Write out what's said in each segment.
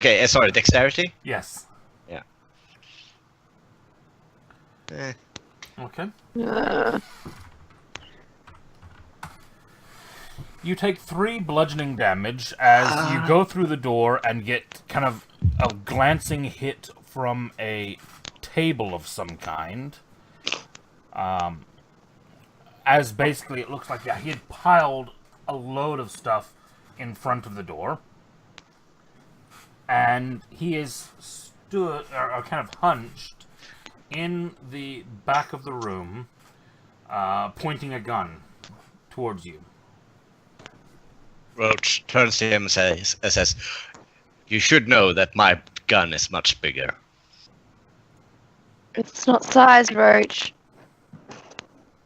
Okay, sorry, dexterity? Yes. Yeah. Okay. Uh, You take 3 bludgeoning damage as you go through the door and get kind of a glancing hit from a table of some kind. As basically it looks like he had piled a load of stuff in front of the door. And he is stood, or kind of hunched, in the back of the room, pointing a gun towards you. Roach turns to him and says, "You should know that my gun is much bigger." it's not size, Roach.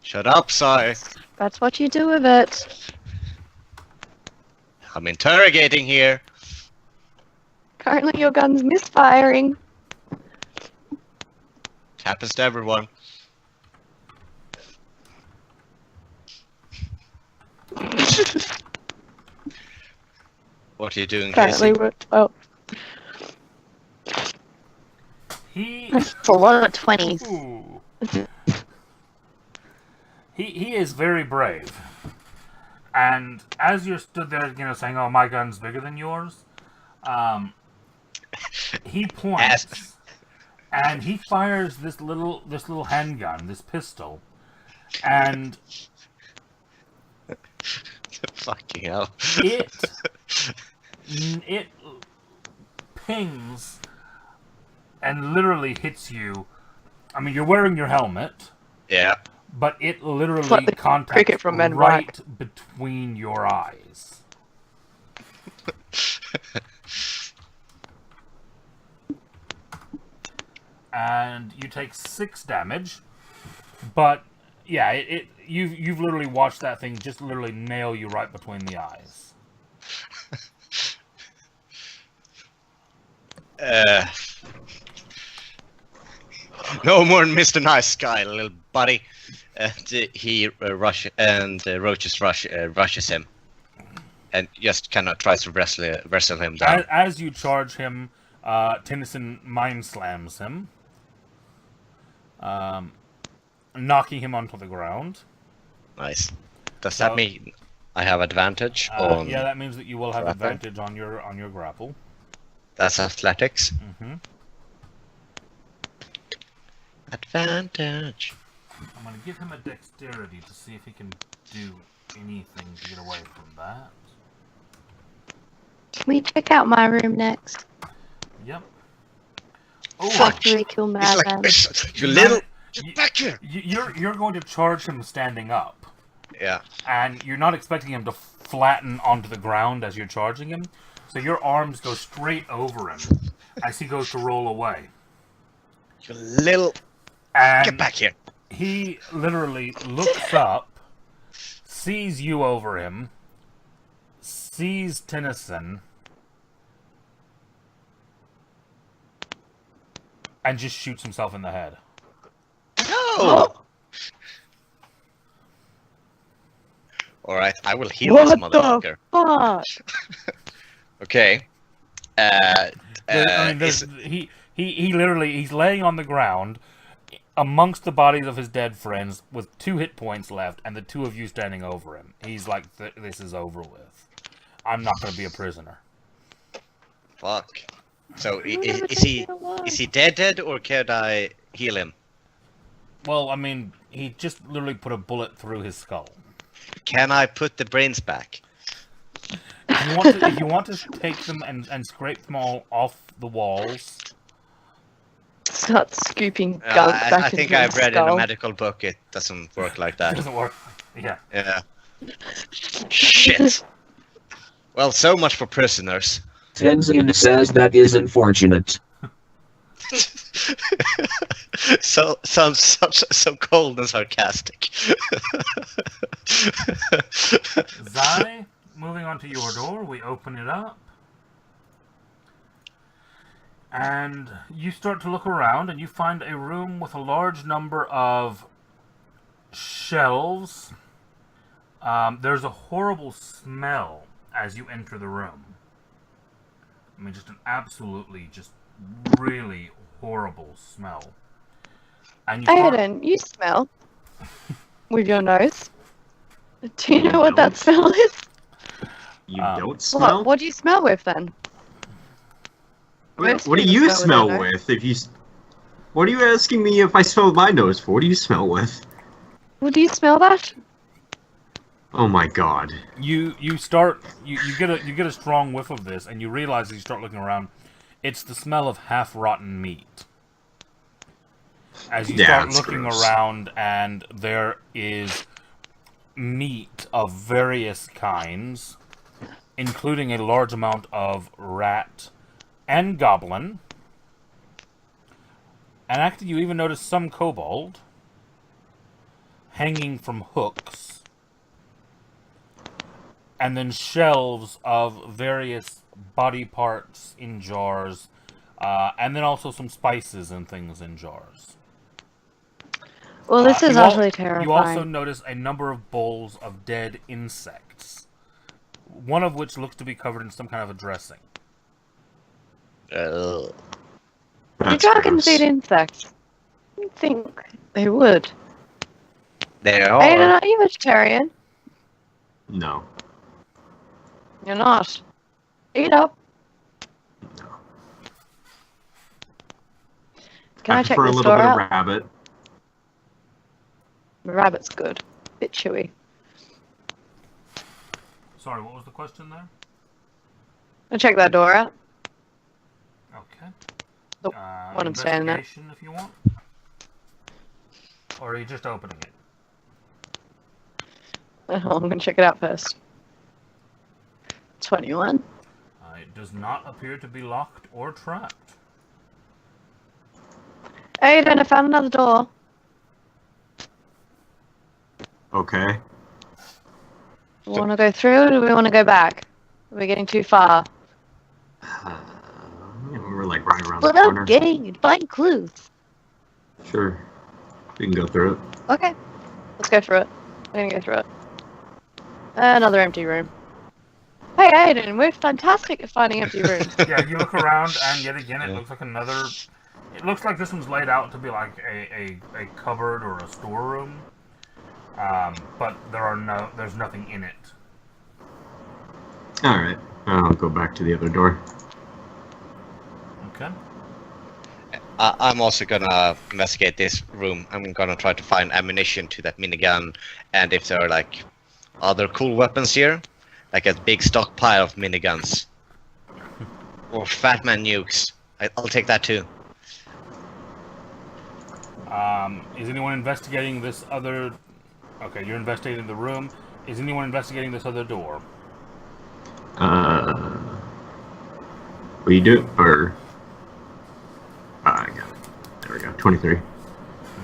Shut up, Si. That's what you do with it. I'm interrogating here. Currently, your gun's misfiring. It happens to everyone. What are you doing, Apparently, Casey? we're at 12. He That's a lot of 20s. Ooh. He is very brave. And as you're stood there, saying, "Oh, my gun's bigger than yours," he points and he fires this little handgun, this pistol, and Fucking hell. it pings and literally hits you. I mean, you're wearing your helmet. Yeah. But it literally like the contacts cricket from Men right between your eyes. And you take 6 damage. But yeah, you've literally watched that thing just literally nail you right between the eyes. No more than Mr. Nice Guy, little buddy. He Roaches rushes him, and just kind of tries to wrestle him down. As you charge him, Tennyson mind slams him, knocking him onto the ground. Nice. Does that mean I have advantage on? Yeah, that means that you will have grapple? advantage on your grapple. That's athletics. Mm-hmm. Advantage. I'm going to give him a dexterity to see if he can do anything to get away from that. Can we check out my room next? Yep. Factory kill madman. You little. Get back here. You're going to charge him standing up. Yeah. And you're not expecting him to flatten onto the ground as you're charging him. So your arms go straight over him as he goes to roll away. You little. And get back here. He literally looks up, sees you over him, sees Tennyson, and just shoots himself in the head. No! Alright, I will heal this motherfucker. What the fuck? Okay. He literally, he's laying on the ground amongst the bodies of his dead friends with 2 hit points left and the 2 of you standing over him. He's like, this is over with. I'm not going to be a prisoner. Fuck. So, is he dead, or can I heal him? Well, I mean, he just literally put a bullet through his skull. Can I put the brains back? If you want to take them and scrape them all off the walls... Start scooping gunk back I think into I've read skull. in a medical book it doesn't work like that. It doesn't work. Yeah. Yeah. Shit. Well, so much for prisoners. Tenzin says that is unfortunate. Sounds so cold and sarcastic. Zai, moving on to your door, we open it up. And you start to look around, and you find a room with a large number of shelves. There's a horrible smell as you enter the room. I mean, just an absolutely, just really horrible smell. And you start... Aiden, you smell with your nose. Do you know what that smell is? You don't smell? What do you smell with then? What do you smell with? What are you asking me if I smell with my nose for? What do you smell with? Well, do you smell that? Oh my god. You get a strong whiff of this, and you realize as you start looking around, it's the smell of half-rotten meat. As you start looking around, and there is meat of various kinds, including a large amount of rat and goblin. And actually, you even notice some kobold hanging from hooks. And then shelves of various body parts in jars. And then also some spices and things in jars. Well, this is utterly terrifying. You also notice a number of bowls of dead insects. One of which looks to be covered in some kind of a dressing. Do dragons eat insects? You'd think they would. They are. Aiden, are you vegetarian? No. You're not. Eat up. No. Can I check prefer this a little door bit out? of rabbit. The rabbit's good. Bit chewy. Sorry, what was the question there? I'll check that door out. Okay. The one I'm standing at. Investigation, if you want. Or are you just opening it? Oh, I'm gonna check it out first. 21. It does not appear to be locked or trapped. Aiden, I found another door. Okay. Do we want to go through or do we want to go back? Are we getting too far? We're like right around the Split corner. up gang and find clues. Sure. We can go through it. Okay. Let's go through it. We're gonna go through it. Another empty room. Hey Aiden, we're fantastic at finding empty rooms. Yeah, you look around and yet again it looks like another... It looks like this one's laid out to be like a cupboard or a storeroom. But there's nothing in it. Alright. I'll go back to the other door. Okay. I'm also gonna investigate this room. I'm gonna try to find ammunition to that minigun, and if there are like other cool weapons here, like a big stockpile of miniguns or Fat Man nukes. I'll take that too. Is anyone investigating this other... Okay, you're investigating the room. Is anyone investigating this other door? Will you do it? Or... I got it. There we go. 23.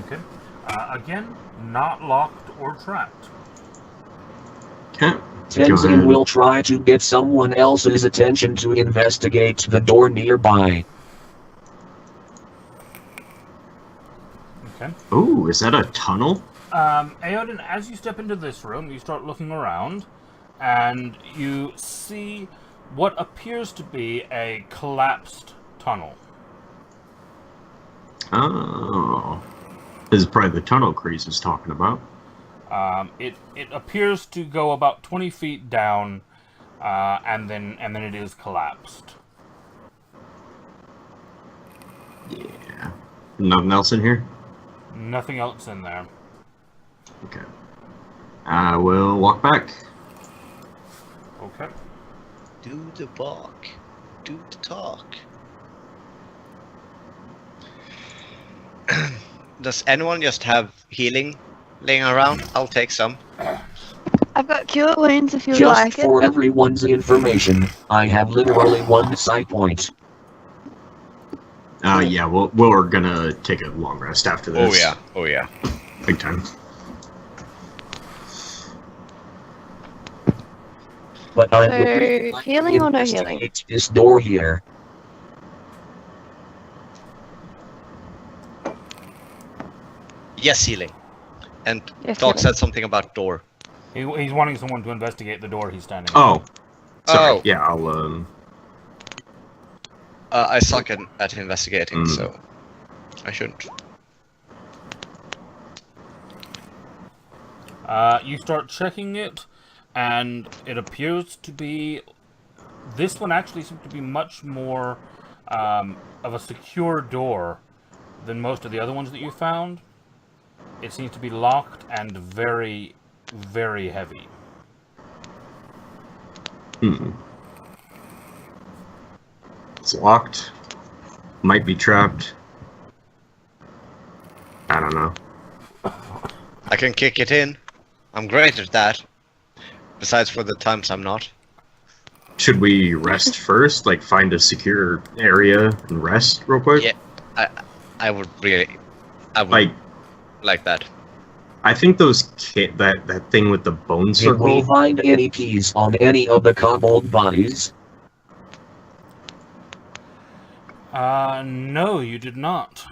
Okay. Again, not locked or trapped. Okay. Tenzin will try to get someone else's attention to investigate the door nearby. Okay. Ooh, is that a tunnel? Aoden, as you step into this room, you start looking around, and you see what appears to be a collapsed tunnel. Oh. This is probably the tunnel Kreese was talking about. It appears to go about 20 feet down, and then it is collapsed. Yeah. Nothing else in here? Nothing else in there. Okay. I will walk back. Okay. Do the walk. Do the talk. Does anyone just have healing laying around? I'll take some. I've got cure wounds if you Just like for it. everyone's information, I have literally one sight point. Yeah, we're gonna take a long rest after this. Oh yeah, oh yeah. Big time. But I So, would really like healing to or no healing? investigate this door here. Yes, healing. And Yes, Doc healing. said something about door. He's wanting someone to investigate the door he's standing on. Oh. Sorry. Oh. Yeah, I'll I suck at investigating, Mm. so I shouldn't. You start checking it, and it appears to be... This one actually seems to be much more of a secure door than most of the other ones that you found. It seems to be locked and very, very heavy. It's locked. Might be trapped. I don't know. I can kick it in. I'm great at that. Besides for the times I'm not. Should we rest first? Like, find a secure area and rest real quick? Yeah, I would really... I would like that. I think those that thing with the bone Did we circle. find any keys on any of the kobold bodies? No, you did not.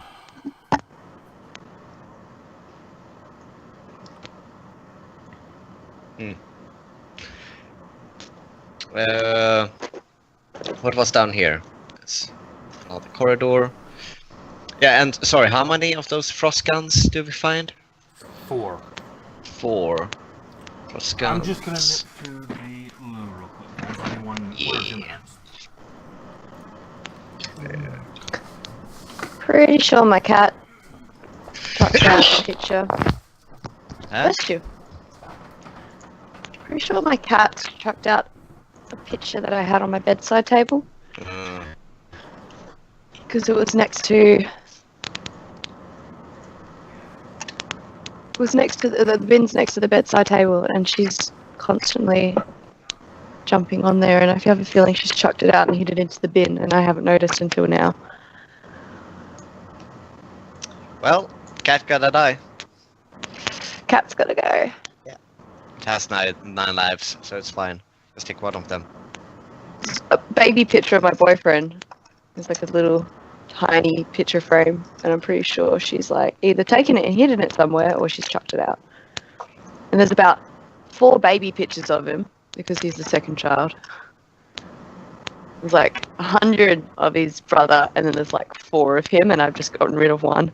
What was down here? It's another corridor. Yeah, and sorry, how many of those frost guns do we find? 4. 4 frost guns. I'm just gonna nip to the loo real quick. There's only one or 2 minutes. Pretty sure my cat chucked out a picture. Huh? Bless you. Pretty sure my cat chucked out a picture that I had on my bedside table. Because it was next to... It was next to the bin's next to the bedside table, and she's constantly jumping on there, and I have a feeling she's chucked it out and hid it into the bin, and I haven't noticed until now. Well, cat gotta die. Cat's gotta go. It has 9 lives, so it's fine. Just take one of them. A baby picture of my boyfriend. It's like a little tiny picture frame, and I'm pretty sure she's like either taken it and hidden it somewhere, or she's chucked it out. And there's about 4 baby pictures of him because he's the second child. There's like 100 of his brother, and then there's like 4 of him, and I've just gotten rid of one.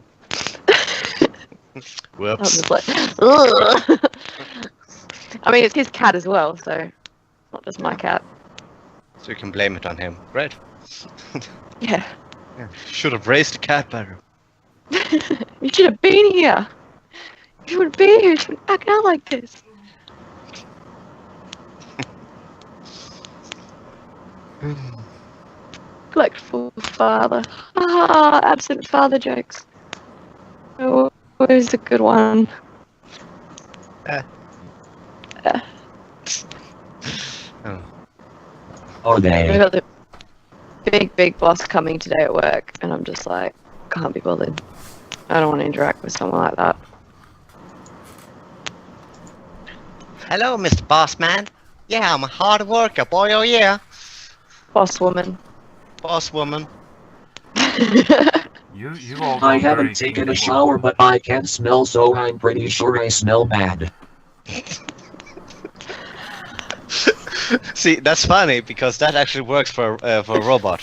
I'm Whoops. just like, ugh. I mean, it's his cat as well, so not just my cat. So you can blame it on him. Great. Yeah. Should have raised the cat better. You should have been here. You would have been here. You shouldn't act out like this. Neglectful father. Ah, absent father jokes. Oh, where's a good one? Are We they? got the big boss coming today at work, and I'm just like, can't be bothered. I don't want to interact with someone like that. Hello, Mr. Boss Man. Yeah, I'm a hard worker, boy. Oh yeah. Boss woman. Boss woman. You all I got very haven't taken a keen shower, but I can smell, so I'm pretty sure I smell bad. See, that's funny because that actually works for a robot.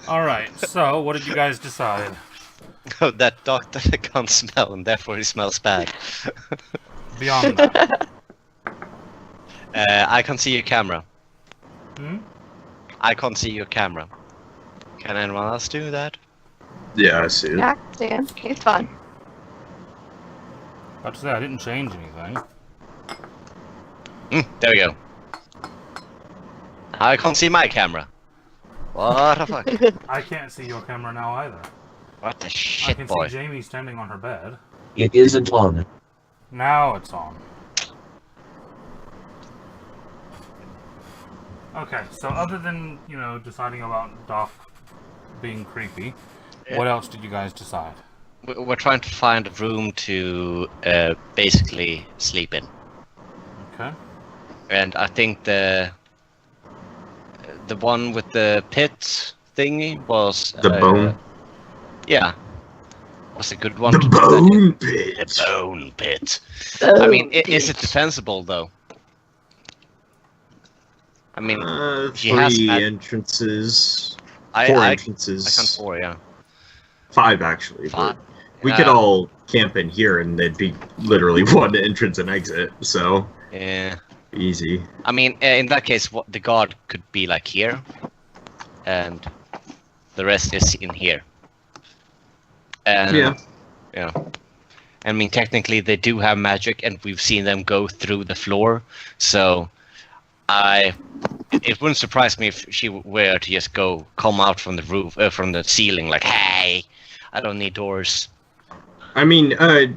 Alright, so what did you guys decide? That doctor can't smell and therefore he smells bad. Beyond that. I can't see your camera. Hmm? I can't see your camera. Can anyone else do that? Yeah, I see it. Yeah, Dan, he's fine. About to say, I didn't change anything. There we go. I can't see my camera. What the fuck? I can't see your camera now either. What the I shit, can boy? see Jamie standing on her bed. It isn't on. Now it's on. Okay, so other than, you know, deciding about Doc being creepy, what else did you guys decide? We're trying to find a room to basically sleep in. Okay. And I think the one with the pit thingy was The bone. Yeah, was a good one. The to do that in. bone pit. The bone pit. Oh, I mean, is it defensible though? I mean, he three has had- entrances. I Four I entrances. count 4, yeah. 5 actually. Five. But we could all camp in here and there'd be literally one entrance and exit, so Yeah. easy. I mean, in that case, what the guard could be like here, and the rest is in here. And, Yeah. Yeah. I mean, technically, they do have magic, and we've seen them go through the floor. So, it wouldn't surprise me if she were to just come out from the roof, from the ceiling, like, "Hey, I don't need doors." I mean, I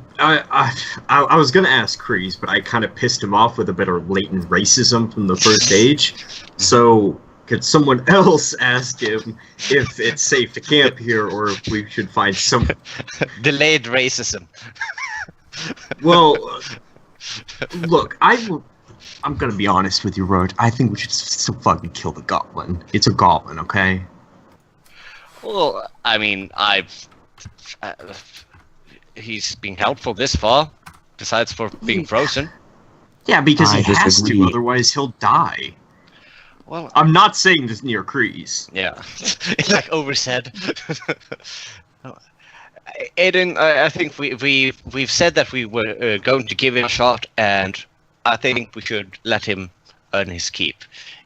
was gonna ask Kreese, but I kind of pissed him off with a bit of latent racism from the first age. So, could someone else ask him if it's safe to camp here, or if we should find some... Delayed racism. Well, look, I'm gonna be honest with you, Roach. I think we should still fucking kill the goblin. It's a goblin, okay? Well, I mean, he's been helpful this far, besides for being frozen. Yeah, because I he has to, disagree. otherwise he'll die. Well, I'm not saying this near Kreese. yeah, it's like oversaid. Aiden, I think we've said that we were going to give him a shot, and I think we should let him earn his keep.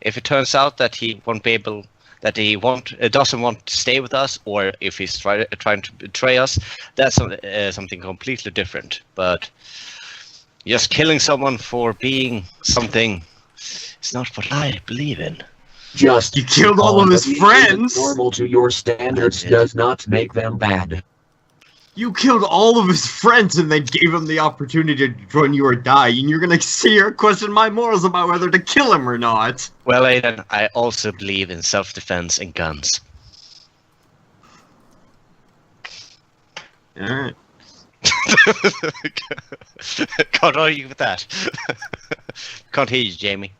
If it turns out that he won't be able, that he doesn't want to stay with us, or if he's trying to betray us, that's something completely different. But just killing someone for being something is not what I believe in. Just You killed all of his because friends! normal to your standards does not make them bad. You killed all of his friends and then gave him the opportunity to join you or die, and you're gonna sit here and question my morals about whether to kill him or not. Well, Aiden, I also believe in self-defense and guns. Alright. Can't argue with that. Can't hear you, Jamie.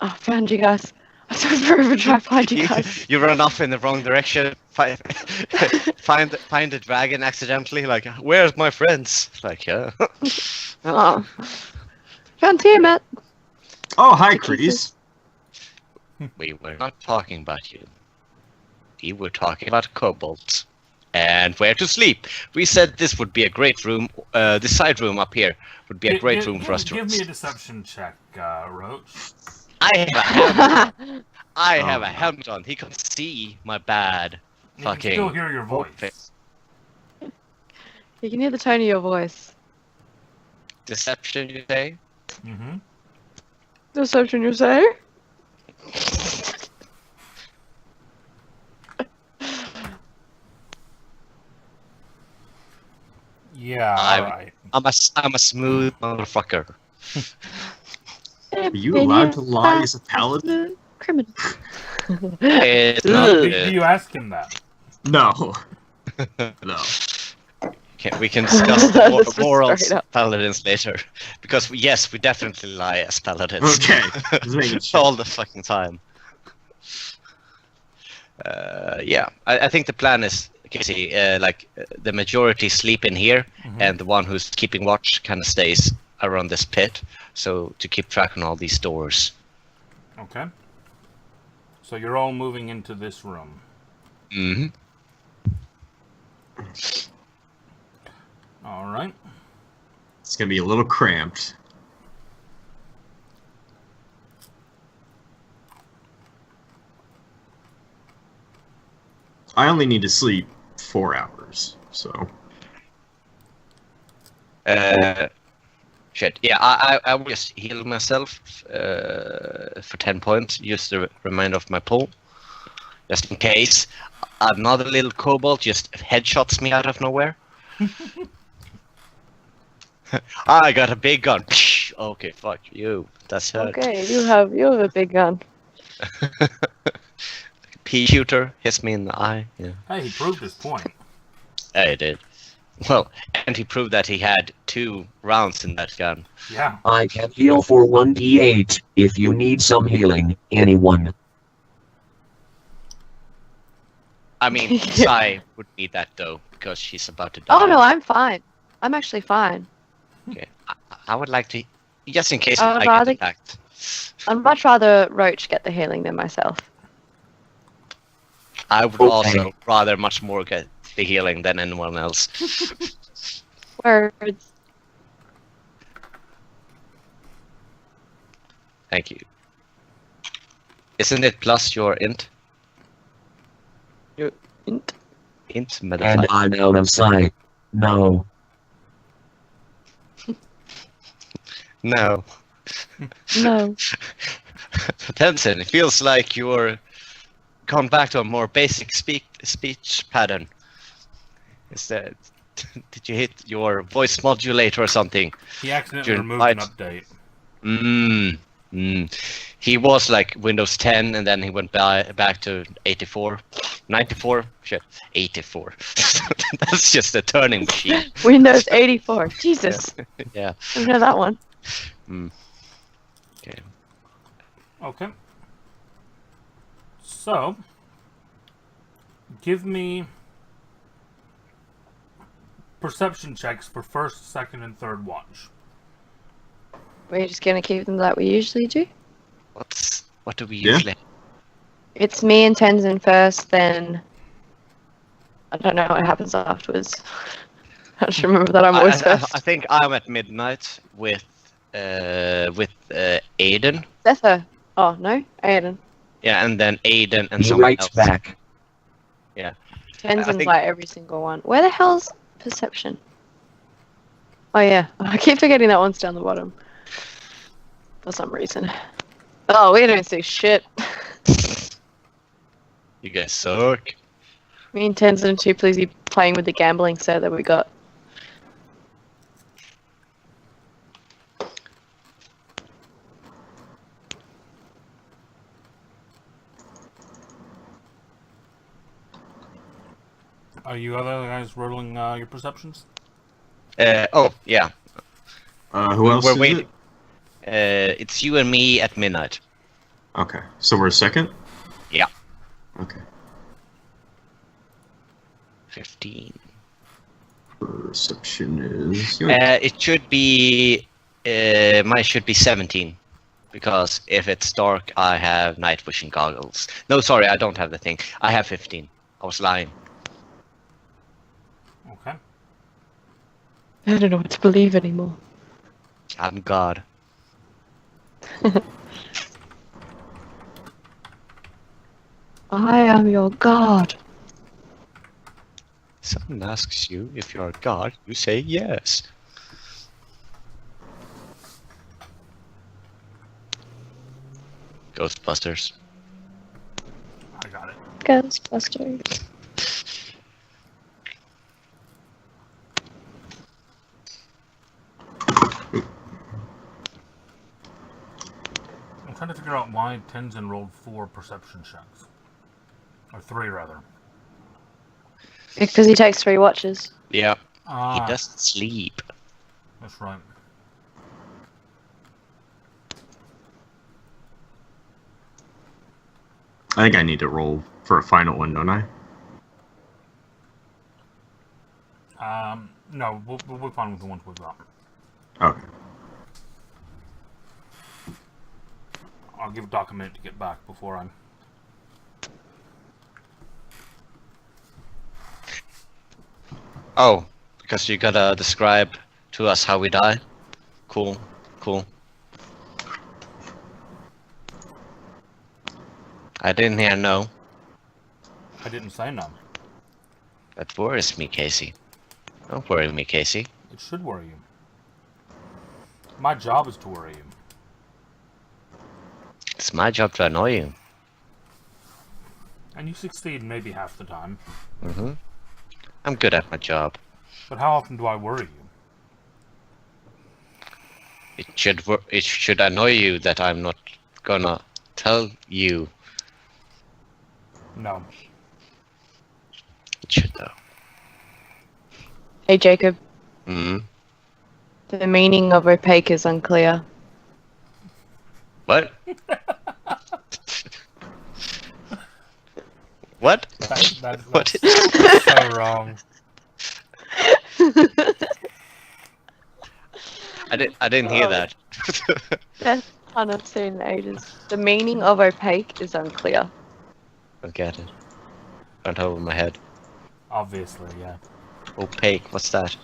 Oh, found you guys. I took forever to try to find you guys. You run off in the wrong direction. Find the dragon accidentally. Like, where's my friends? Like, yeah. Oh. Found Tiamat. Oh, hi, Kreese. We were not talking about you. We were talking about kobolds and where to sleep. We said this would be a great room. This side room up here would be a great room for us to Give me a rest. deception check, Roach. I have a helmet. I have a helmet on. He can see my bad You can fucking. still hear your voice. face. You can hear the tone of your voice. Deception, you say? Mm-hmm. Deception, you say? Yeah, I'm- alright. I'm a smooth motherfucker. Are you allowed to lie as a paladin? Criminal. It's Do not, you ask him that? No. No. we can discuss the This was morals straight of up. paladins later. Because, yes, we definitely lie as paladins. Okay. Just making sure. All the fucking time. Yeah, I think the plan is, Casey, the majority sleep in here, and the one who's keeping watch kind of stays around this pit, so to keep track on all these doors. Okay. So you're all moving into this room. Mm-hmm. Alright. It's gonna be a little cramped. I only need to sleep 4 hours, so... Shit. Yeah, I will just heal myself for 10 points, just a reminder of my pull. Just in case another little kobold just headshots me out of nowhere. I got a big gun. Okay, fuck you. That's hurt. Okay, you have a big gun. Pea shooter hits me in the eye. Yeah, Hey, he proved his point. I did. Well, and he proved that he had 2 rounds in that gun. Yeah. I can heal for 1d8 if you need some healing, anyone. I mean, Sai would need that though, because she's about to die. Oh no, I'm fine. I'm actually fine. Okay. I would like to just in case I'd I rather- get attacked. I'd much rather Roach get the healing than myself. I would Okay. also rather much more get the healing than anyone else. Words. Thank you. Isn't it plus your int? Int. Int And modifier. I'm out of sight. No. No. No. Tenzin, it feels like you're gone back to a more basic speech pattern. Is that did you hit your voice modulator or something? He accidentally During removed an fight. update. He was like Windows 10 and then he went back to 84. 94? Shit. 84. That's just a turning machine. Windows 84. Jesus. Yeah. I know that one. Okay. Okay. So, give me perception checks for first, second, and third watch. We're just gonna keep them like we usually do. What do we Yeah. usually? It's me and Tenzin first, then I don't know what happens afterwards. I just remember that I'm always first. I think I'm at midnight with Aiden. Zephyr. Oh no, Aiden. Yeah, and then Aiden and He someone writes else. back. Tenzin's think- like every single one. Where the hell's perception? Oh yeah, I keep forgetting that one's down the bottom. For some reason. Oh, we don't see shit. You guys suck. Me and Tenzin are too busy playing with the gambling set that we got. Are you other guys rolling your perceptions? Oh yeah. Who else We're is waiting. it? It's you and me at midnight. Okay, so we're second? Yeah. Okay. 15. Perception is... It should be. Mine should be 17. Because if it's dark, I have night vision goggles. No, sorry, I don't have the thing. I have 15. I was lying. Okay. I don't know what to believe anymore. I'm God. I am your god. Someone asks you if you're God, you say yes. Ghostbusters. I got it. Ghostbusters. I'm trying to figure out why Tenzin rolled 4 perception checks. Or 3, rather. Because he takes 3 watches. Yeah, he Ah, doesn't sleep. that's right. I think I need to roll for a final one, don't I? No, we'll be fine with the ones we've got. Okay. I'll give Doc a minute to get back before I'm... Oh, because you gotta describe to us how we die? Cool, cool. I didn't hear no. I didn't say none. That worries me, Casey. Don't worry me, Casey. It should worry you. My job is to worry you. It's my job to annoy you. And you succeed maybe half the time. Mm-hmm. I'm good at my job. But how often do I worry you? It should annoy you that I'm not gonna tell you. No. It should though. Hey Jacob, Hmm. the meaning of opaque is unclear. What? What? What? That's so wrong. I didn't hear that. Best pun I've seen in ages. The meaning of opaque is unclear. Don't get it. On top of my head. Obviously, yeah. Opaque, what's that?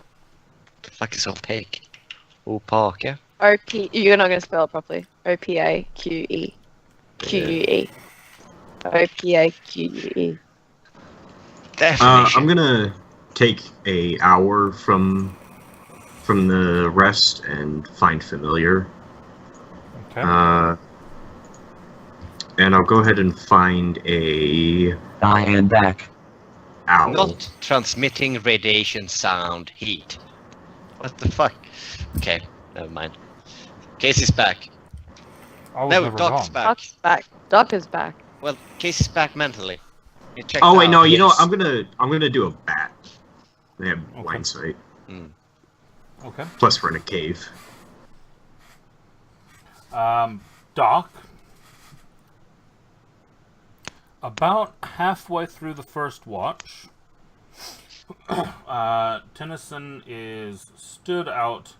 The fuck is opaque? Opaque, yeah? You're not going to spell it properly. O-P-A-Q-E. Q-U-E. O-P-A-Q-U-E. Definition. I'm gonna take a hour from the rest and find familiar. Okay. And I'll go ahead and find a I am back. owl. Not transmitting radiation, sound, heat. What the fuck? Okay, never mind. Casey's back. I was No, never Doc's gone. back. Doc's back. Doc is back. Well, Casey's back mentally. He checked Oh wait, out no, you know what? his- I'm gonna do a bat. They have Okay. blind sight. Okay. Plus we're in a cave. Doc, about halfway through the first watch, Tennyson is stood out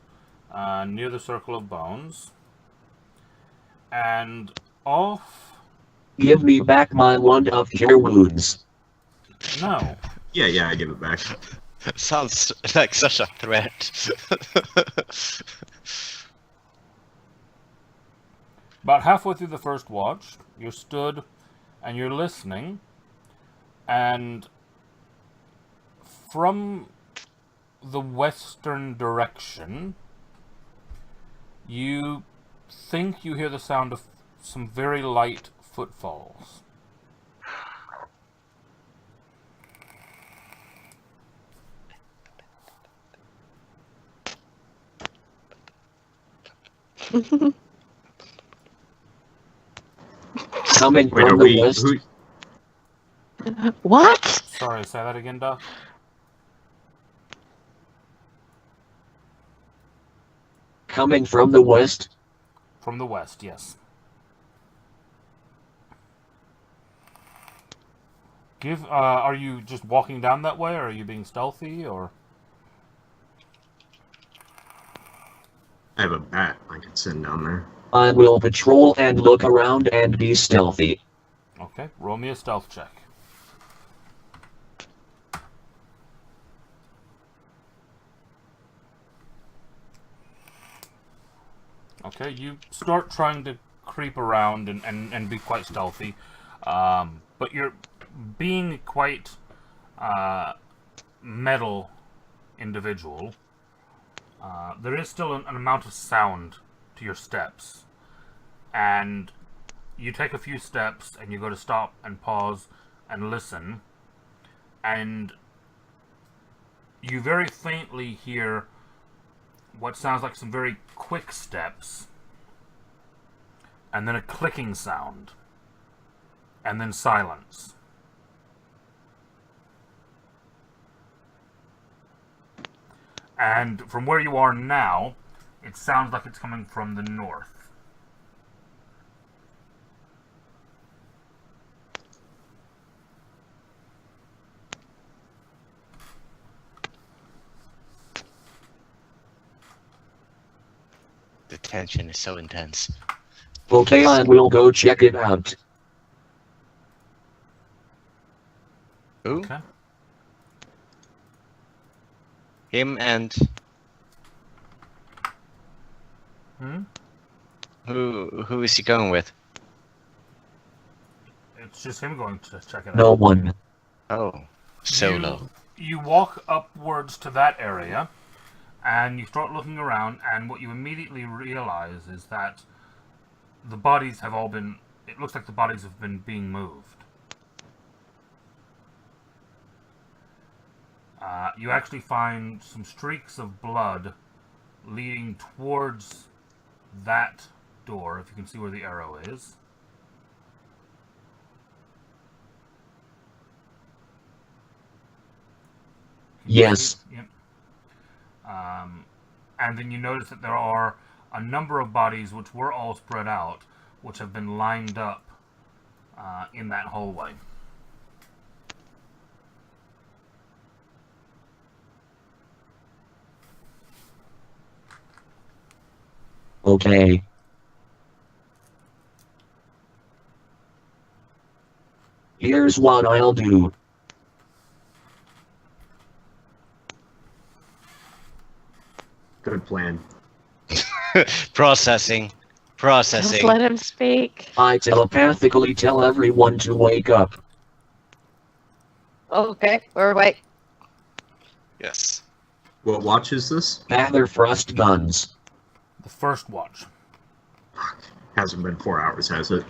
near the Circle of Bones, and off. Give me back my wand of cure wounds. No. Yeah, I give it back. Sounds like such a threat. About halfway through the first watch, you're stood and you're listening, and from the western direction, you think you hear the sound of some very light footfalls. Coming Wait, are from the we? west. What? Sorry, say that again, Doc. Coming from the west. From the west, yes. Are you just walking down that way, or are you being stealthy, or? I have a bat I can send down there. I will patrol and look around and be stealthy. Okay, roll me a stealth check. Okay, you start trying to creep around and be quite stealthy, but you're being quite metal individual. There is still an amount of sound to your steps, and you take a few steps and you go to stop and pause and listen, and you very faintly hear what sounds like some very quick steps, and then a clicking sound, and then silence. And from where you are now, it sounds like it's coming from the north. The tension is so intense. Okay, I will go check it out. Who? Okay. Him and Hmm? who is he going with? It's just him going to check it out. No one. Oh, solo. You walk upwards to that area, and you start looking around, and what you immediately realize is that the bodies have all been... It looks like the bodies have been being moved. You actually find some streaks of blood leading towards that door, if you can see where the arrow is. Yes. Yep. And then you notice that there are a number of bodies which were all spread out, which have been lined up in that hallway. Okay. Here's what I'll do. Good plan. Processing. Just Processing. let him speak. I telepathically tell everyone to wake up. Okay, we're awake. Yes. What watch is this? Gather frost guns. The first watch. Hasn't been 4 hours, has it?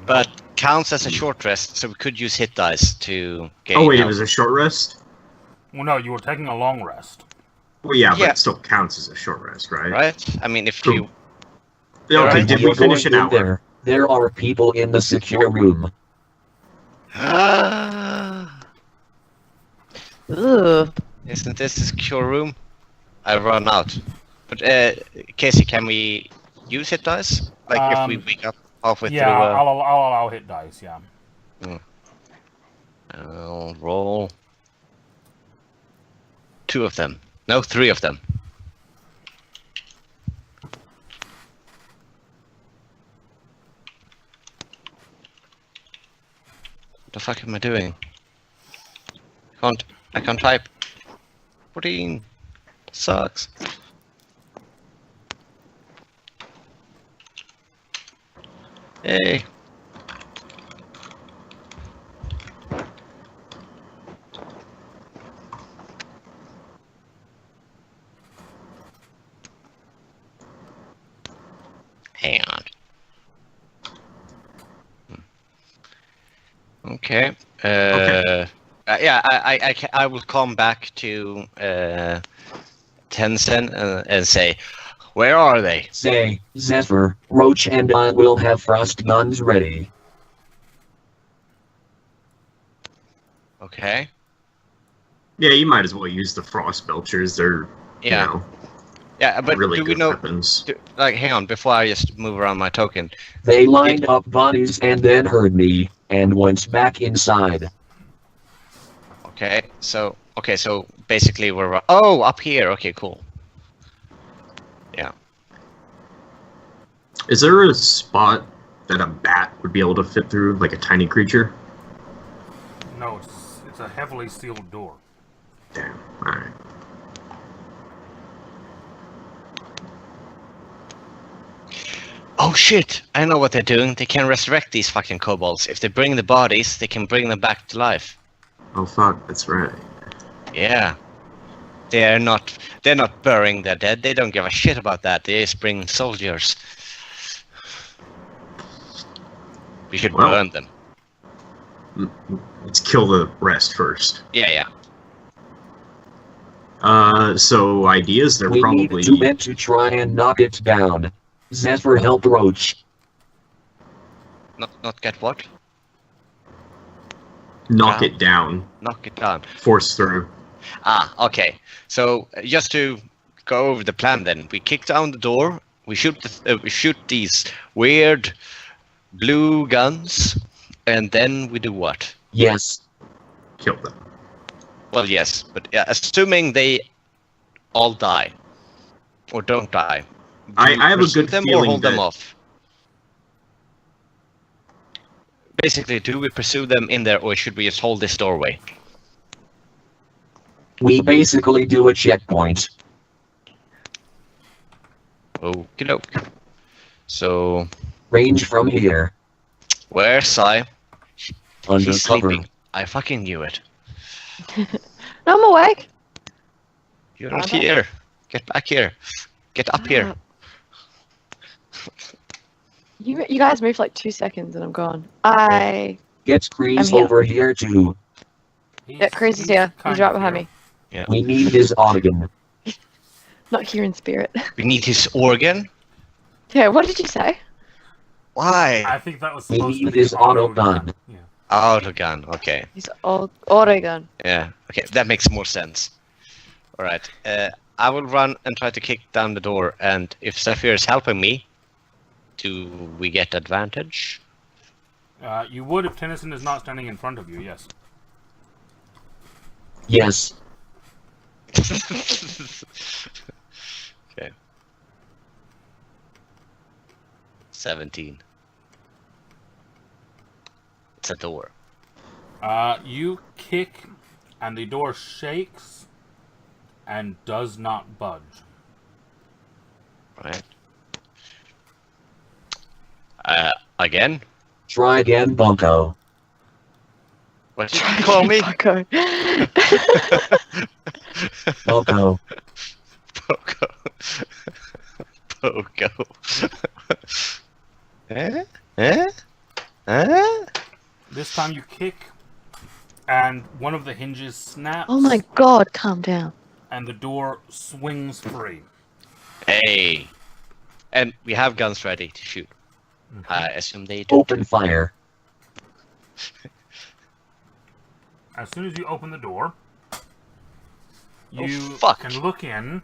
But counts as a short rest, so we could use hit dice to gain. Oh wait, it health. was a short rest? Well, no, you were taking a long rest. Well, yeah, but Yeah. it still counts as a short rest, right? Right? I mean, if Cool. you. Yeah, okay, Alright, did You're we finish an going in hour? There are people in the secure room. Ugh. Isn't this a secure room? I run out. But Casey, can we use hit dice? Like if we wake up halfway Yeah, through. I'll allow hit dice. Yeah. I'll roll 2 of them. No, 3 of them. What the fuck am I doing? I can't type. 14 sucks. Hey. Hang on. Okay. Yeah, I will come back to Tencent and say, where are they? Say, Zephyr, Roach and I will have frost guns ready. Okay. Yeah, you might as well use the frost belchers. They're, Yeah. you know, Yeah, but really do we good know? weapons. Like, hang on, before I just move around my token. They lined up bodies and then heard me, and went back inside. Okay, so basically we're up here. Okay, cool. Yeah. Is there a spot that a bat would be able to fit through, like a tiny creature? No, it's a heavily sealed door. Damn. Alright. Oh shit! I know what they're doing. They can resurrect these fucking kobolds. If they bring the bodies, they can bring them back to life. Oh fuck, that's right. Yeah. They're not burying their dead. They don't give a shit about that. They just bring soldiers. We should Well. burn them. Let's kill the rest first. Yeah. So ideas, they're We probably... need 2 men to try and knock it down. Zephyr help Roach. Not get what? knock Yeah. it down, Knock it down. force through. Ah, okay. So just to go over the plan, then we kick down the door. We shoot these weird blue guns, and then we do what? Yes. Kill them. Well, yes, but yeah, assuming they all die or don't die. I do we have a pursue good them or feeling hold them that- off. Basically, do we pursue them in there, or should we just hold this doorway? We basically do a checkpoint. Okie doke. So, Range from here. where's Sai? She's Undercover. sleeping. I fucking knew it. No, I'm awake. You're I'm not back. here. Get back here. Get up here. You guys move for like 2 seconds and I'm gone. I Get Crease I'm here. over here too. yeah, Crazy's here. He's kind right of behind here. me. We need his organ. Not here in spirit. We need his organ. Yeah, what did you say? Why? I think that was We supposed to need be his the auto autogun. gun. Yeah. Autogun. Okay. He's all auto gun. Yeah. Okay. That makes more sense. All right. I will run and try to kick down the door, and if Zephyr is helping me, do we get advantage? You would if Tennyson is not standing in front of you, yes. Yes. Okay. 17. It's a door. You kick, and the door shakes and does not budge. Right. Again? Try again, Bunko. What did you call me? Bucko. Bunko. Pogo. Pogo. This time you kick, and one of the hinges snaps. Oh my god, calm down. And the door swings free. Hey. And we have guns ready to shoot. I assume they do. Open fire. As soon as you open the door, you fuck. can look in,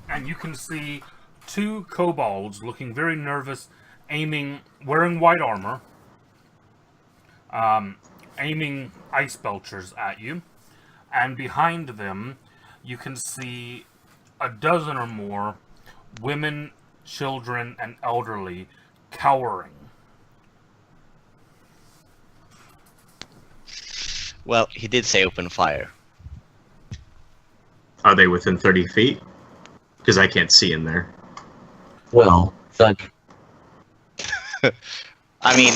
and you can see two kobolds looking very nervous, wearing white armor, aiming ice belchers at you. And behind them, you can see a dozen or more women, children, and elderly cowering. Well, he did say open fire. Are they within 30 feet? Because I can't see in there. Well, thunk. I mean,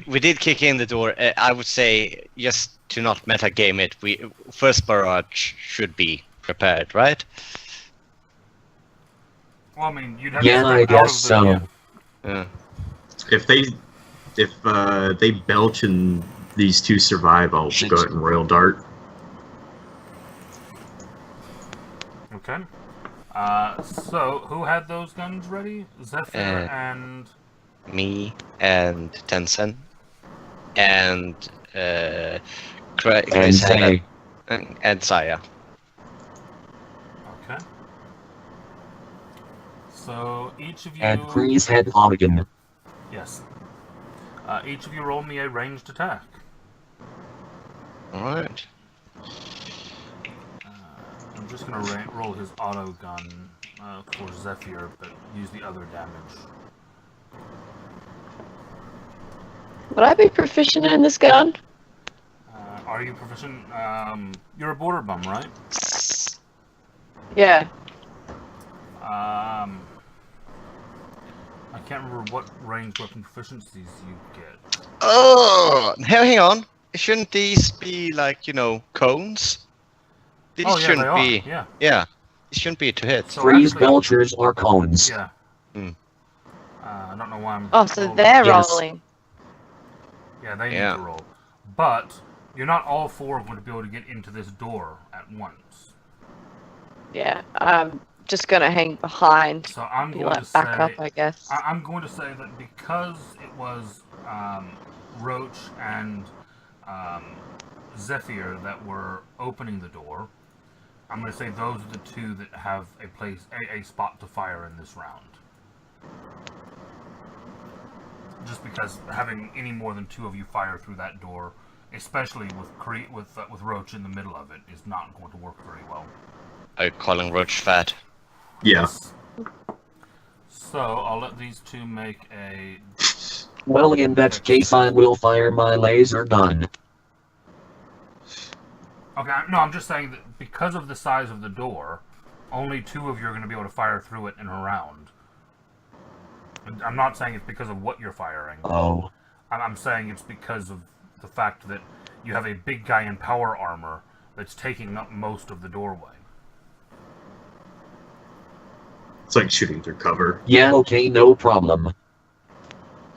we did kick in the door. I would say, just to not metagame it, first barrage should be prepared, right? Well, I mean, you'd have Yeah, to I step out guess of the, so. Yeah. If they belch and these two survive, I'll go ahead and royal dart. Okay. So, who had those guns ready? Zephyr and... Me and Tencent and And Chris say, and Saya. Okay. So, each of you... and Kreese head Hooligan. Yes. Each of you roll me a ranged attack. Alright. I'm just going to roll his auto gun for Zephyr, but use the other damage. Would I be proficient in this gun? Are you proficient? You're a border bum, right? Yeah. I can't remember what ranged weapon proficiencies you get. Oh, hang on. Shouldn't these be like, cones? These Oh, yeah, shouldn't they are. be. Yeah. Yeah, these shouldn't be to hit. So Freeze actually- belchers are cones. Yeah. Hmm. I don't know why I'm... Oh, so rolling. they're Yes. rolling. Yeah, they Yeah. need to roll. But you're not all four going to be able to get into this door at once. Yeah, I'm just gonna hang behind. So I'm Be going to like say... back up, I guess. I'm going to say that because it was Roach and Zephyr that were opening the door, I'm going to say those are the two that have a spot to fire in this round. Just because having any more than two of you fire through that door, especially with Roach in the middle of it, is not going to work very well. Are you calling Roach fat? Yeah. So I'll let these two make a... Well, in that case, I will fire my laser gun. Okay, no, I'm just saying that because of the size of the door, only two of you are going to be able to fire through it in a round. I'm not saying it's because of what you're firing. Oh. I'm saying it's because of the fact that you have a big guy in power armor that's taking up most of the doorway. It's like shooting through cover. Yeah, okay, no problem.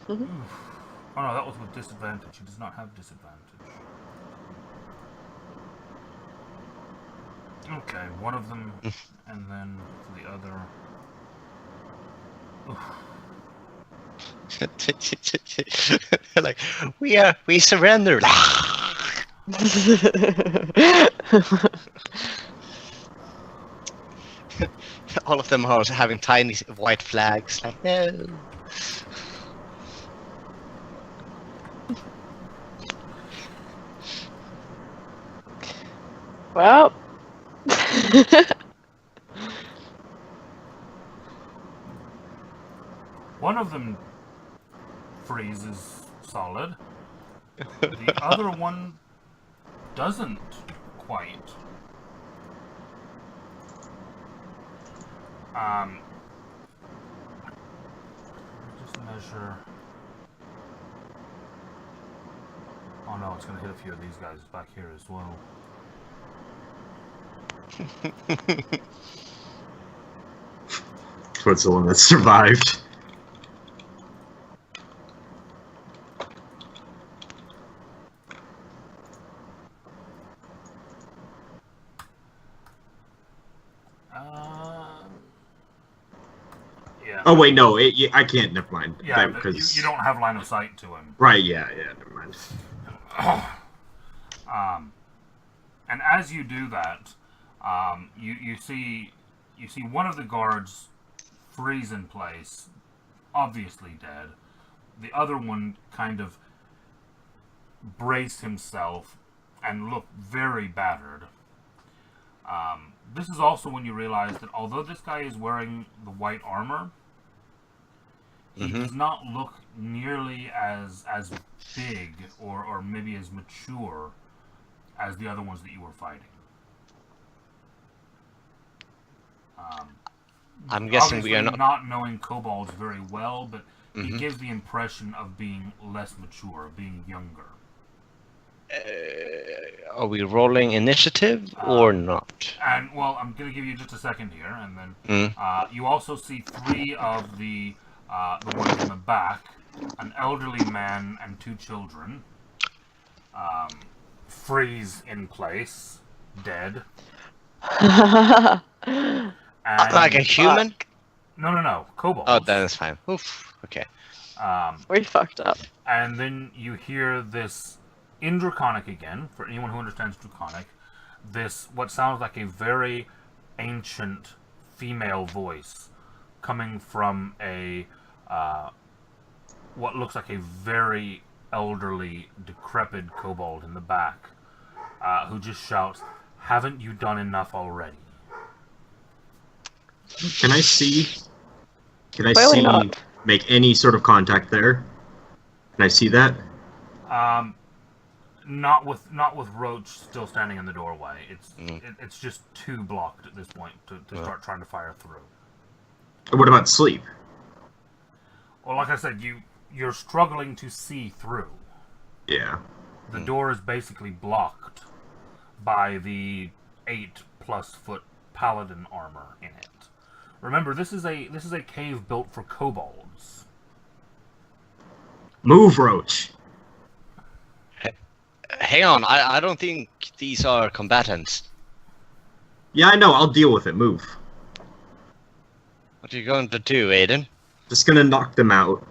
Oh no, that was with disadvantage. He does not have disadvantage. Okay, one of them, and then the other. Like, we surrendered. All of them are having tiny white flags. Like, no. Well. One of them freezes solid. The other one doesn't quite. Just measure. Oh no, it's gonna hit a few of these guys back here as well. What's the one that survived? Yeah. Oh wait, no, I can't. Never mind. Yeah, because you don't have line of sight to him. right. Yeah, never mind. And as you do that, you see one of the guards freeze in place, obviously dead. The other one kind of braced himself and looked very battered. This is also when you realize that although this guy is wearing the white armor, he does not look nearly as big or maybe as mature as the other ones that you were fighting. I'm guessing we are not knowing kobolds very well, but he gives the impression of being less mature, of being younger. Are we rolling initiative or not? And well, I'm going to give you just a second here, and then you also see three of the ones in the back, an elderly man and two children, freeze in place, dead. And, Like a human? No, kobolds. Oh, then it's fine. Oof. Okay. We fucked up. And then you hear this in Draconic again, for anyone who understands Draconic, this what sounds like a very ancient female voice coming from a what looks like a very elderly, decrepit kobold in the back, who just shouts, "Haven't you done enough already?" Can I see? Clearly not. Make any sort of contact there? Can I see that? Not with Roach still standing in the doorway. It's just too blocked at this point to start trying to fire through. What about sleep? Well, like I said, you're struggling to see through. Yeah. The door is basically blocked by the 8+ foot paladin armor in it. Remember, this is a cave built for kobolds. Move, Roach. Hang on, I don't think these are combatants. Yeah, I know. I'll deal with it. Move. What are you going to do, Aiden? Just gonna knock them out.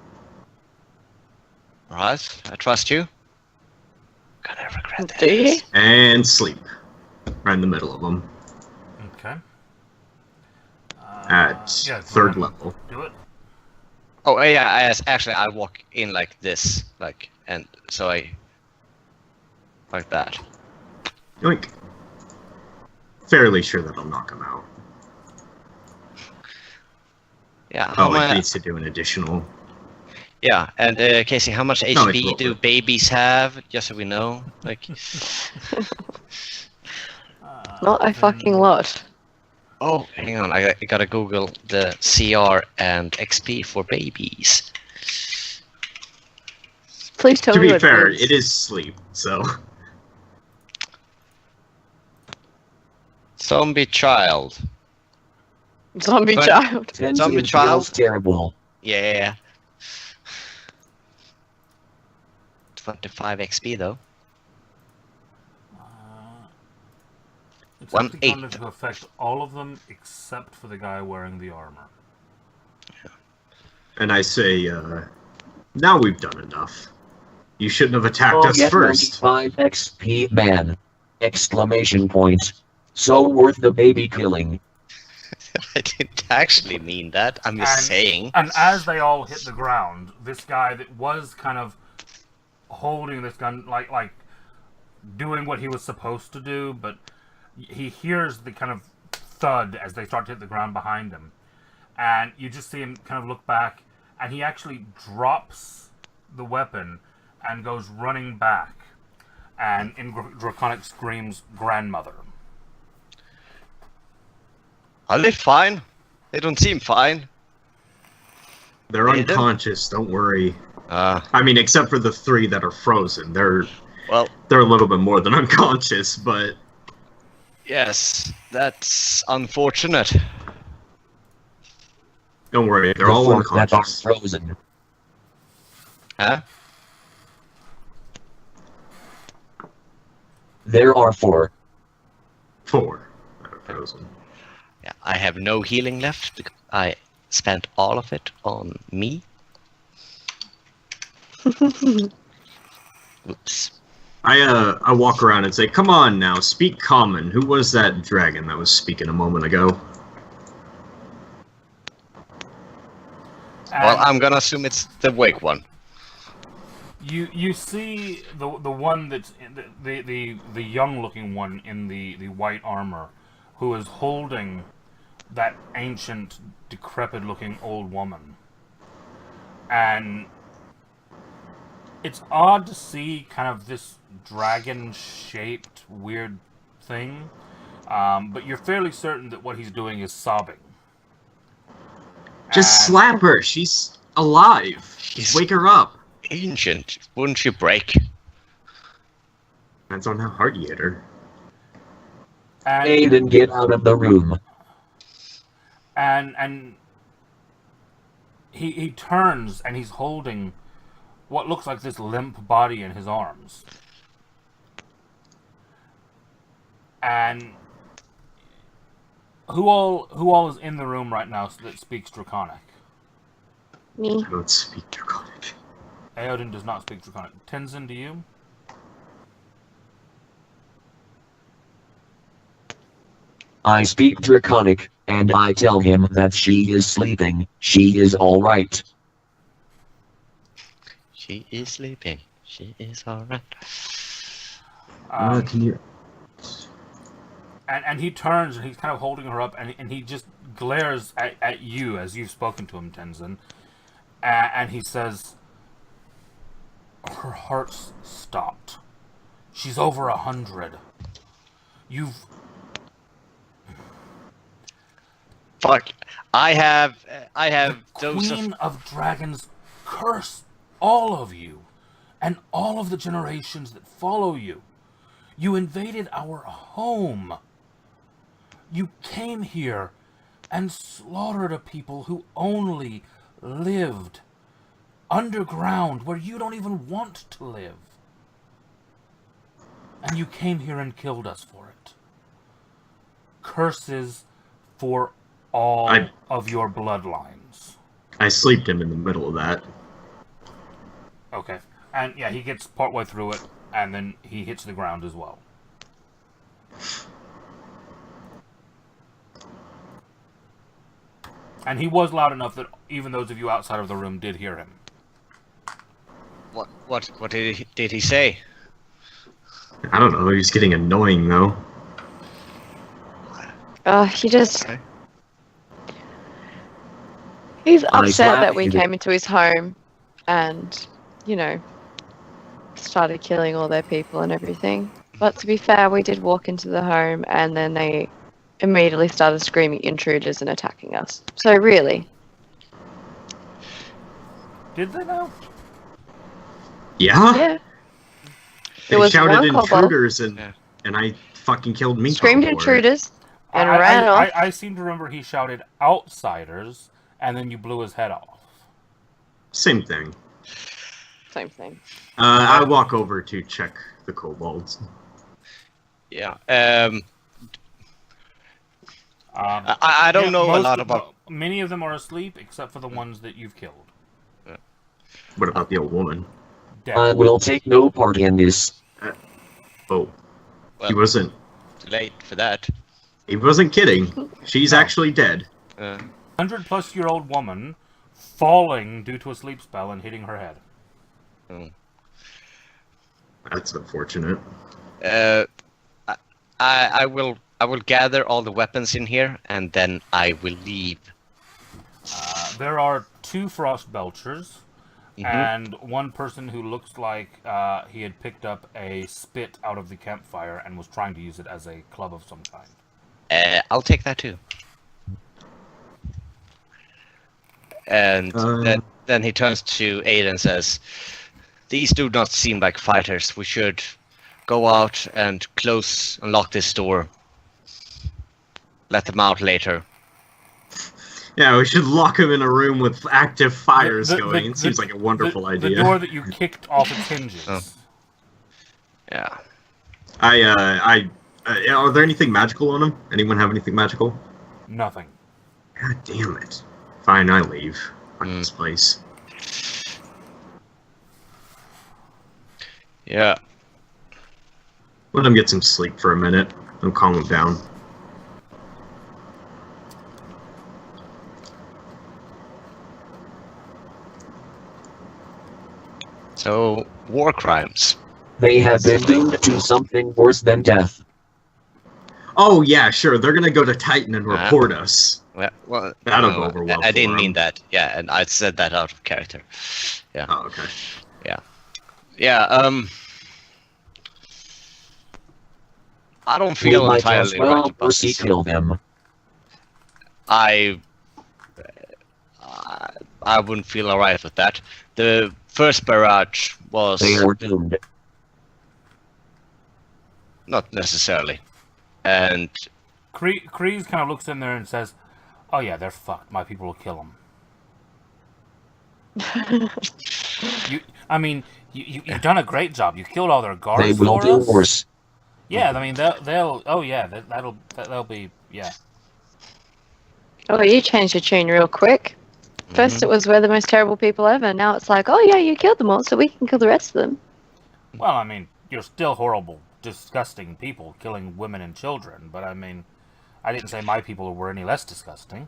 Alright, I trust you. Gonna regret Do you? this. And sleep. Right in the middle of them. Okay. At Yeah, third go ahead. level. Do it. Oh yeah, I walk in like this, and so I like that. Yoink. Fairly sure that I'll knock them out. Yeah. Oh, it needs to do an additional. Yeah, and Casey, how much No, HP it's do lower. babies have? Just so we know, like. Not a fucking lot. Oh, hang on, I gotta Google the CR and XP for babies. Please tell To me be what fair, it is. it is sleep, so. Zombie child. Zombie But- child. Zombie Sentient child. feels terrible. Yeah. 25 XP though. It's 1/8. actually going to affect all of them except for the guy wearing the armor. And I say, now we've done enough. You shouldn't have attacked Oh, us get first. 95 XP, man. Exclamation point. So worth the baby killing. I didn't actually mean that. I'm just saying. And as they all hit the ground, this guy that was kind of holding this gun, like doing what he was supposed to do, but he hears the kind of thud as they start to hit the ground behind him. And you just see him kind of look back, and he actually drops the weapon and goes running back, and in Draconic screams, "Grandmother." Are they fine? They don't seem fine. They're unconscious. Don't worry. I mean, except for the 3 that are frozen. They're well, a little bit more than unconscious, but yes, that's unfortunate. don't worry. They're The all 4 that are unconscious. frozen. Huh? There are 4. 4 that are frozen. Yeah, I have no healing left because I spent all of it on me. Oops. I walk around and say, "Come on now, speak common. Who was that dragon that was speaking a moment ago?" Well, I'm gonna assume it's the wake one. You see the one that's the young looking one in the white armor, who is holding that ancient, decrepit looking old woman, and it's odd to see kind of this dragon shaped weird thing, but you're fairly certain that what he's doing is sobbing. Just And- slap her. She's alive. Just wake her up. Ancient, wouldn't you break? Depends on how hard you hit her. and Aiden, get out of the room. and he turns and he's holding what looks like this limp body in his arms. And who all is in the room right now that speaks Draconic? Me. I don't speak Draconic. Eodin does not speak Draconic. Tenzin, do you? I speak Draconic, and I tell him that she is sleeping. She is alright. She is sleeping. She is alright. Can you... And he turns and he's kind of holding her up, and he just glares at you as you've spoken to him, Tenzin. And he says, "Her heart's stopped. She's over 100. You've..." Fuck. I have those Queen of Dragons curse all of you and all of the generations that follow you. You invaded our home. You came here and slaughtered a people who only lived underground where you don't even want to live. And you came here and killed us for it. Curses for all of your bloodlines. I sleeped him in the middle of that. Okay. And yeah, he gets partway through it, and then he hits the ground as well. And he was loud enough that even those of you outside of the room did hear him. What did he say? I don't know. He's getting annoying though. He just... Okay. He's I upset that we slapped you. came into his home and, you know, started killing all their people and everything. But to be fair, we did walk into the home and then they immediately started screaming intruders and attacking us. So really, Did they now? Yeah? yeah. They was shouted one kobold. intruders and Yeah. and I fucking killed me. Screamed intruders and ran off. I seem to remember he shouted outsiders, and then you blew his head off. Same thing. Same thing. I walk over to check the kobolds. Yeah. Um, I don't yeah, know a most lot of- about. Many of them are asleep, except for the ones that you've killed. What about the old woman? Dead. I will take no part in this. Oh, Well, he wasn't. too late for that. He wasn't kidding. She's actually dead. 100-plus-year-old woman falling due to a sleep spell and hitting her head. That's unfortunate. I will gather all the weapons in here and then I will leave. There are 2 frost belchers, and 1 person who looks like he had picked up a spit out of the campfire and was trying to use it as a club of some kind. I'll take that too. And then he turns to Ada and says, "These do not seem like fighters. We should go out and lock this door. Let them out later." Yeah, we should lock him in a room with active fires going. It seems like a wonderful idea. The door that you kicked off its hinges. Oh. Yeah. Are there anything magical on him? Anyone have anything magical? Nothing. God damn it. Fine, I leave. Fuck this place. Yeah. Let him get some sleep for a minute. I'll calm him down. So, war crimes. They have been doomed to something worse than death. Oh, yeah, sure. They're gonna go to Titan and report us. Well, That'll go over well I didn't for mean him. that. Yeah, and I said that out of character. Yeah. Oh, okay. Yeah, I don't We feel might as entirely well right about mercy this. kill them. I wouldn't feel alright with that. The first barrage was They are doomed. not necessarily, and Kreese kind of looks in there and says, "Oh yeah, they're fucked. My people will kill them." You've done a great job. You killed all their guards They will for do us. worse. Yeah, I mean they'll. Oh yeah, that'll be yeah. Oh, you changed the tune real quick. First it was we're the most terrible people ever. Now it's like, oh yeah, you killed them all, so we can kill the rest of them. Well, I mean, you're still horrible, disgusting people killing women and children. But I mean, I didn't say my people were any less disgusting.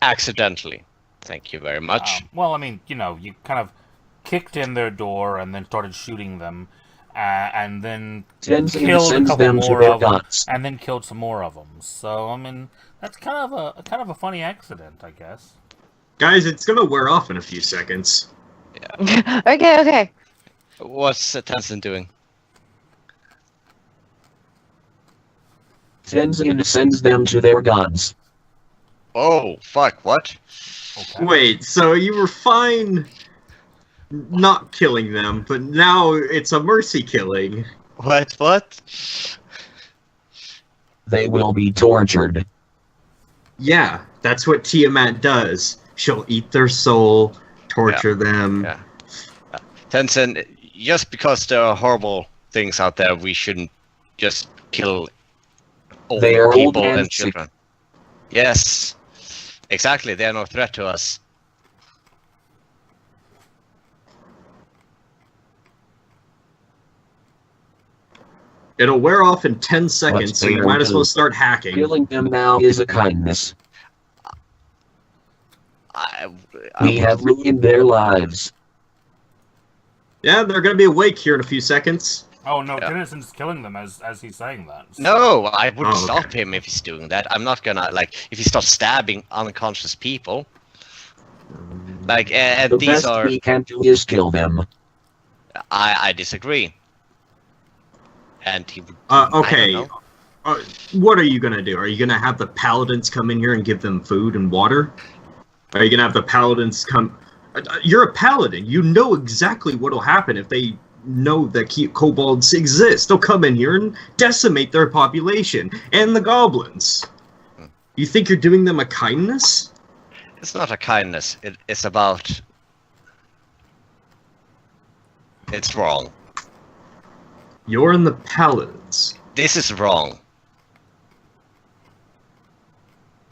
accidentally. Thank you very much. Well, I mean, you kind of kicked in their door and then started shooting them, and then Sends killed a couple them to more their of them, gods. and then killed some more of them. So, I mean, that's kind of a funny accident, I guess. Guys, it's gonna wear off in a few seconds. Okay. What's Tenzin doing? Tenzin sends them to their gods. Oh, fuck, what? Okay. Wait, so you were fine not killing them, but now it's a mercy killing. What? They will be tortured. Yeah, that's what Tiamat does. She'll eat their soul, torture them. Yeah. Tenzin, just because there are horrible things out there, we shouldn't just kill old They are old people and and sick. children. Yes, exactly. They are no threat to us. It'll wear off in 10 seconds, But so they you are might as well good. start hacking. Killing them now is a kindness. We have ruined their lives. Yeah, they're gonna be awake here in a few seconds. Oh no, Yeah. Tennyson's killing them as he's saying that. So- No, I wouldn't Oh, okay. stop him if he's doing that. I'm not gonna, if he starts stabbing unconscious people. And The these best are... we can do is kill them. I disagree. And he would... I Okay. don't know. What are you gonna do? Are you gonna have the paladins come in here and give them food and water? Are you gonna have the paladins come... You're a paladin. You know exactly what'll happen if they know that kobolds exist. They'll come in here and decimate their population. And the goblins. You think you're doing them a kindness? It's not a kindness. It's about... It's wrong. You're in the paladins. This is wrong.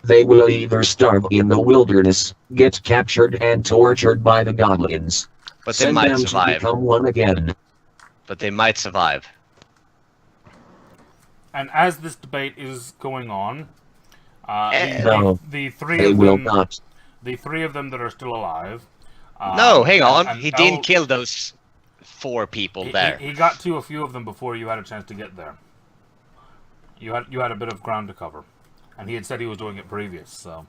They will either starve in the wilderness, get captured and tortured by the goblins. But they Send might them to survive. become one again. But they might survive. And as this debate is going on, No, the three they of will them, not. the 3 of them that are still alive. No, hang on. and He didn't El- kill those 4 people there. He got to a few of them before you had a chance to get there. You had a bit of ground to cover, and he had said he was doing it previous. So,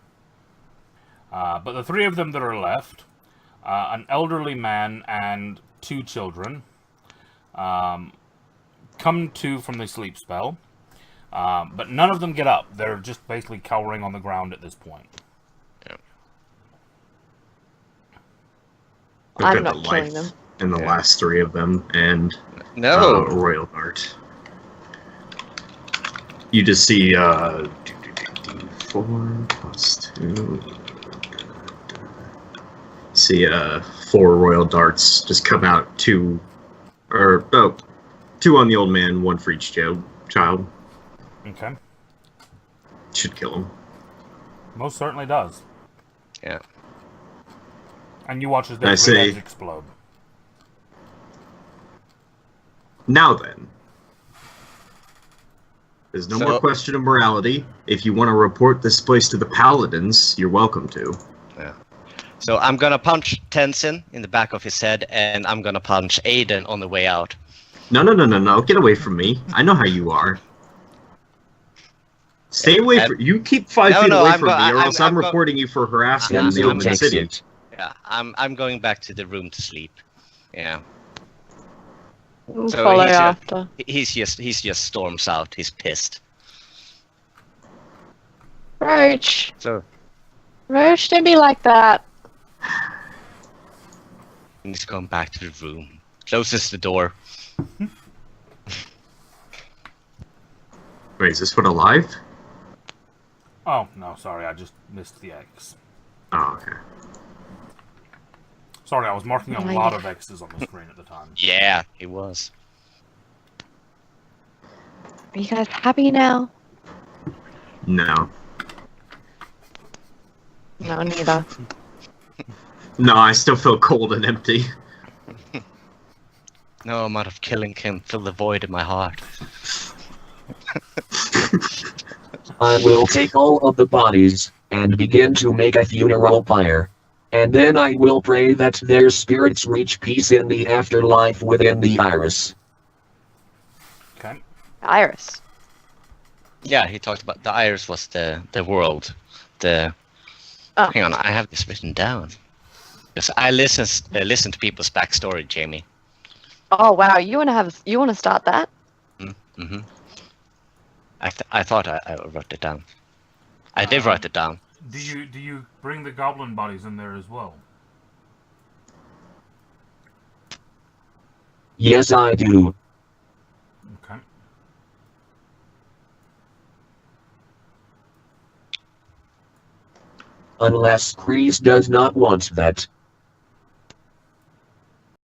But the three of them that are left, an elderly man and 2 children, come to from the sleep spell. But none of them get up. They're just basically cowering on the ground at this point. Yeah. Look I'm at not the killing life them. in the Yeah. last 3 of them, and No. Royal Dart. You just see 4 plus 2. See 4 Royal Darts just come out, 2 on the old man, 1 for each child. Okay. Should kill him. Most certainly does. Yeah. And you watch as I their three say- heads explode. Now then. There's no So- more question of morality. If you want to report this place to the Paladins, you're welcome to. So I'm gonna punch Tenzin in the back of his head, and I'm gonna punch Aiden on the way out. No. Get away from me. I know how you are. Stay away from... You keep 5 feet away from me, or else I'm reporting you for harassment in the Tenzin open takes city. it. Yeah, I'm going back to the room to sleep. Yeah. We'll So follow he's, after. He's just storms out. He's pissed. Roach. So Roach, don't be like that. he's going back to the room. Closes the door. Wait, is this one alive? Oh, no, sorry, I just missed the X. Oh, okay. Sorry, I was marking a Oh, lot yeah. of X's on the screen at the time. Yeah, he was. Are you guys happy now? No. No, neither. No, I still feel cold and empty. No amount of killing can fill the void in my heart. I will take all of the bodies and begin to make a funeral pyre. And then I will pray that their spirits reach peace in the afterlife within the iris. Okay. Iris. Yeah, he talked about the iris was the world. The Oh. hang on, I have this written down. Because I listen to people's backstory, Jamie. Oh wow, you wanna start that? Mm-hmm. I thought I wrote it down. I did write it down. Do you bring the goblin bodies in there as well? Yes, I do. Okay. Unless Kreese does not want that.